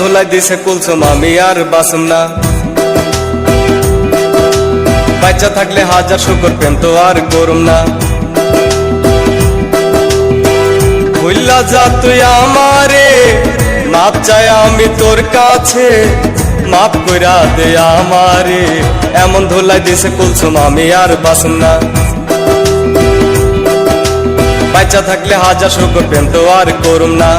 ধুলাই দিছে কুলসুম আমি আর বাসুম না। বাচ্চা থাকলে হাজার শুকর প্রেম তো আর করুম না। ভুল্লা যা তুই আমারে, মাপ চাই আমি তোর কাছে, মাপ কইরা দে আমারে। এমন ধুলাই দিছে কুলসুম আমি আর বাসুম না। বাচ্চা থাকলে হাজার শুকর প্রেম তো আর করুম না।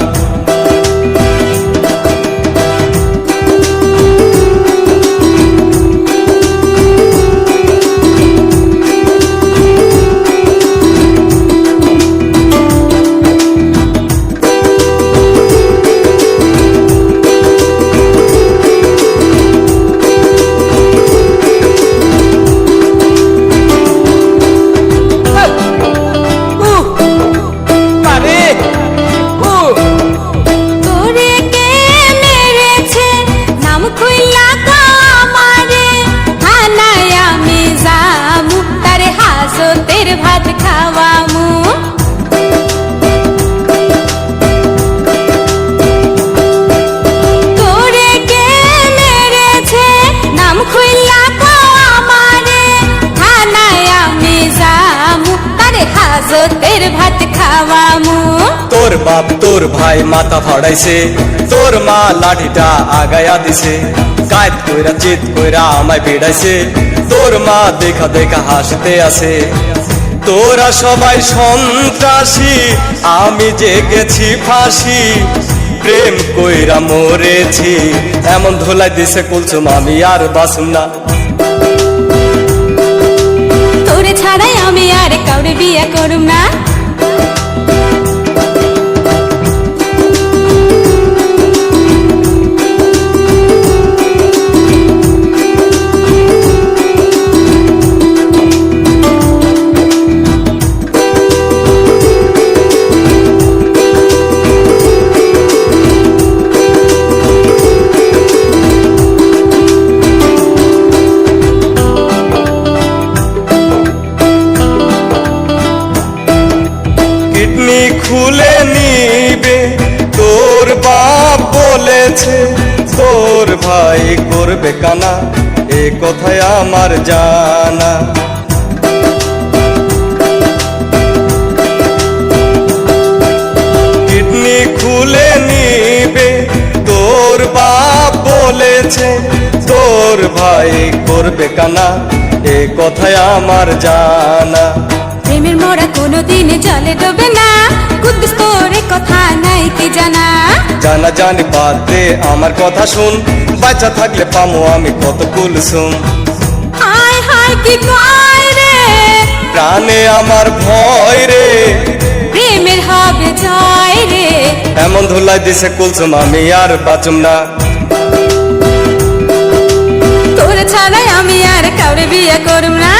ভাত খাওয়ামু তোরে কে মেরেছে নাম খুইলা কও আমারে, থানায় আমি যামু তারে হাজতের ভাত খাওয়ামু। তোর বাপ তোর ভাই মাথা ফাড়াইছে, তোর মা লাঠিটা আগায়া দিছে, কায়দ কইরা চিত কইরা আমায় বেড়াইছে, তোর মা দেখা দেখা হাসতে আছে। তোরা সবাই সন্ত্রাসী, আমি যে গেছি ফাঁসি, প্রেম কইরা মরেছি। এমন ধুলাই দিছে কুলসুম আমি আর বাসুম না। তোরে ছাড়াই আমি আর কাউরে বিয়া করুম না। খুলে নিবে তোর বাপ বলেছে, তোর ভাই করবে কানা, এ কথায় আমার জানা। কিডনি খুলে নিবে তোর বাপ বলেছে, তোর ভাই করবে কানা, এ কথায় আমার জানা। প্রেমের মোড়া কোনোদিন জলে ডোবে না, কুদ্দুস তোরে কথা নাই কি জানা। জানা জানি বাদ দে আমার কথা শুন, বাচ্চা থাকলে পামো আমি কত কুলসুম। হায় হায় কি কয় রে, প্রাণে আমার ভয় রে, প্রেমের হবে জয় রে। এমন ধুলাই দিছে কুলসুম আমি আর বাঁচুম না। তোরে ছাড়াই আমি আর কাউরে বিয়া করুম না।